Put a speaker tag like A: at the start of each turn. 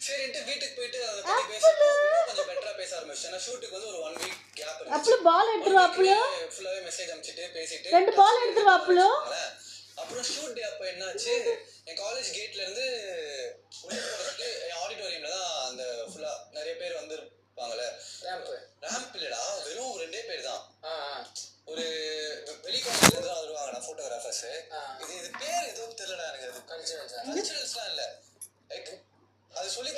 A: சரின்ட்டு வீட்டுக்கு போயிட்டு பத்தி பேசப்போ கொஞ்சம் பெட்டரா பேச ஆரம்பிச்சேன். ஷூட்டுக்கு வந்து ஒரு 1 வீக் கேப் இருந்துச்சு.
B: அப்பள பால் எடுத்துருவாப்ல.
A: ஃபுல்லாவே மெசேஜ் அனுப்பிச்சிட்டு பேசிட்டு
B: 2 பால் எடுத்துருவாப்ல.
A: அப்புறம் ஷூட் டே அப்ப என்னாச்சு, என் காலேஜ் கேட்ல இருந்து உள்ள போறதுக்கு ஆடிட்டோரியம்ல தான் அந்த ஃபுல்லா நிறைய பேர் வந்து இருப்பாங்கல்ல. ரேம்ப் இல்லடா, வெறும் 2 பேர் தான். ஒரு வெளி காலேஜ்ல இருந்து வருவாங்கடா போட்டோகிராஃபர்ஸ். இது பேர் ஏதோ தெரியலடா எனக்கு. அது கல்ச்சரல்ஸ்லாம் இல்ல. லைக் அது சொல்லி